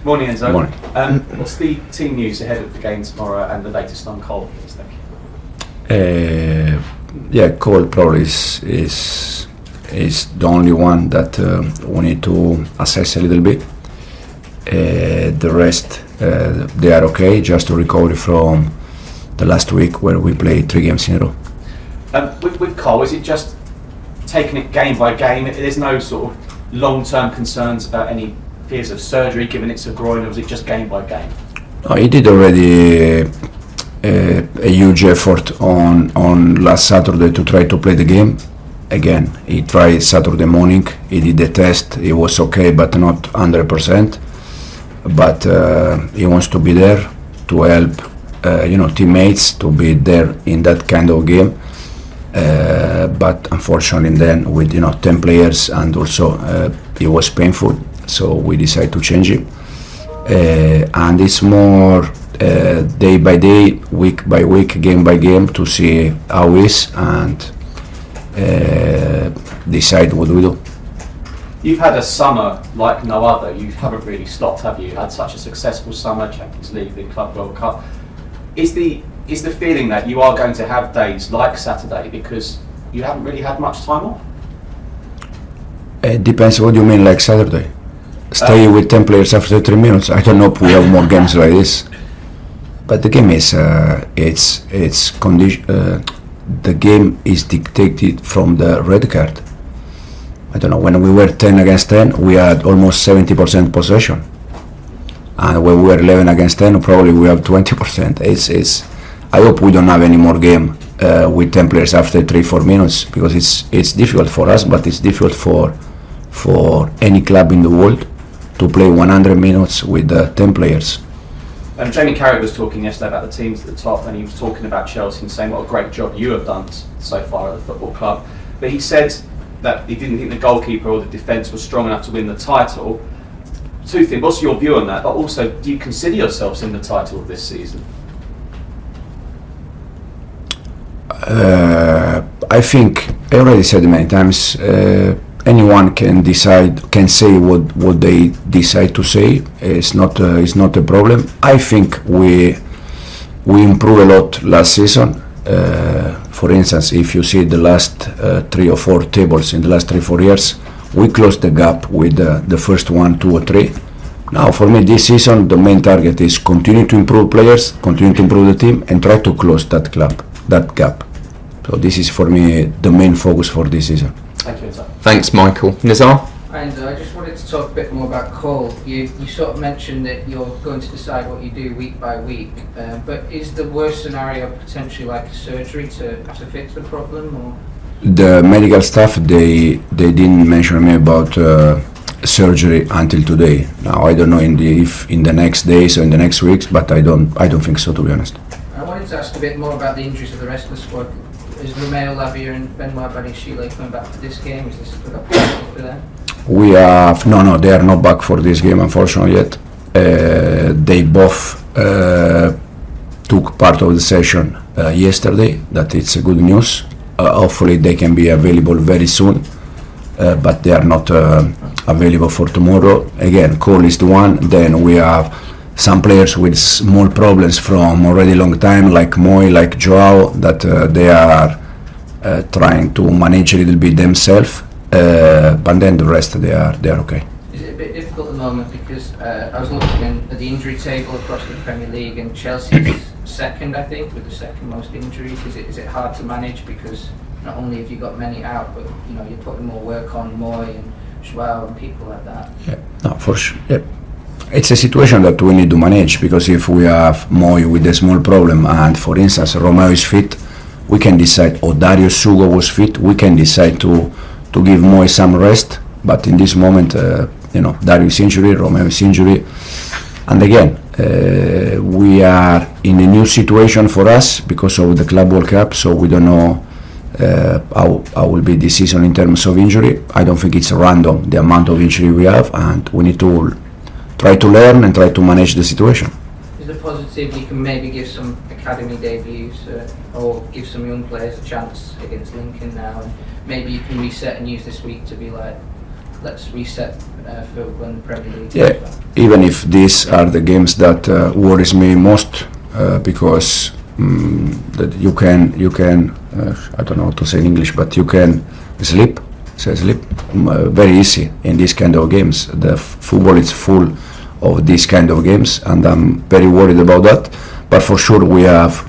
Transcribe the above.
Morning, Enzo. Morning. What's the team news ahead of the game tomorrow and the latest on Cole, please? Thank you. Cole probably is the only one that we need to assess a little bit. The rest, they are okay, just to recover from the last week where we played 3 games in a row. With Cole, is it just taking it game by game? There's no sort of long-term concerns about any fears of surgery, given it's a groin, or is it just game by game? He did already a huge effort on last Saturday to try to play the game. Again, he tried Saturday morning, he did the test, it was okay, but not 100%. But he wants to be there to help teammates to be there in that kind of game. But unfortunately then with 10 players and also it was painful, so we decided to change it. And it's more day by day, week by week, game by game to see how it is and decide what we do. You've had a summer like no other. You haven't really stopped, have you? You had such a successful summer, Champions League, the Club World Cup. Is the feeling that you are going to have days like Saturday because you haven't really had much time off? It depends what you mean like Saturday. Stay with 10 players after 3 minutes. I don't know if we have more games like this. But the game is the game is dictated from the red card. I don't know, when we were 10 against 10, we had almost 70% possession. And when we were 11 against 10, probably we have 20%. I hope we don't have any more game with 10 players after 3-4 minutes, because it's difficult for us, but it's difficult for any club in the world to play 100 minutes with 10 players. Jamie Carragher was talking yesterday about the teams at the top, and he was talking about Chelsea and saying what a great job you have done so far at the football club. But he said that he didn't think the goalkeeper or the defence was strong enough to win the title. Two things, what's your view on that? But also, do you consider yourselves in the title this season? I think, I already said many times, anyone can say what they decide to say. It's not a problem. I think we improved a lot last season. For instance, if you see the last 3 or 4 tables in the last 3-4 years, we closed the gap with the first 1, 2 or 3. Now for me this season the main target is continue to improve players, continue to improve the team and try to close that gap. So this is for me the main focus for this season. Thank you, Enzo. Thanks, Michael. Nizar? And I just wanted to talk a bit more about Cole. You sort of mentioned that you're going to decide what you do week by week, but is the worst scenario potentially like a surgery to fix the problem? Or? The medical staff they didn't mention me about surgery until today. Now I don't know if in the next days or in the next weeks, but I don't think so, to be honest. I wanted to ask a bit more about the injuries of the rest of the squad. Is Romeo, Lavia and Benoît Badiashile coming back for this game? Is this a good opportunity for them? We have no, they are not back for this game, unfortunately yet. They both took part of the session yesterday. That it's a good news. Hopefully they can be available very soon, but they are not available for tomorrow. Again, Cole is the one. Then we have some players with small problems from already long time, like Moy, like Joao, that they are trying to manage a little bit themselves. But then the rest they are okay. Is it a bit difficult at the moment because I was looking at the injury table across the Premier League and Chelsea's second, I think, with the second most injuries. Is it hard to manage because not only have you got many out, but you're putting more work on Moy and Joao and people like that? Yeah, no, for sure. Yeah. It's a situation that we need to manage, because if we have Moy with a small problem and, for instance, Romeo is fit, we can decide, or Dario Sugo was fit, we can decide to give Moy some rest. But in this moment, Dario's injury, Romeo's injury, and again, we are in a new situation for us because of the Club World Cup, so we don't know how will be this season in terms of injury. I don't think it's random the amount of injury we have, and we need to try to learn and try to manage the situation. Is it positive you can maybe give some academy debuts or give some young players a chance against Lincoln now, and maybe you can reset and use this week to be like let's reset for when the Premier League Yeah, comes back. even if these are the games that worries me most, because that you can I don't know how to say in English, but you can sleep very easy in these kind of games. The football is full of these kind of games, and I'm very worried about that. But for sure we have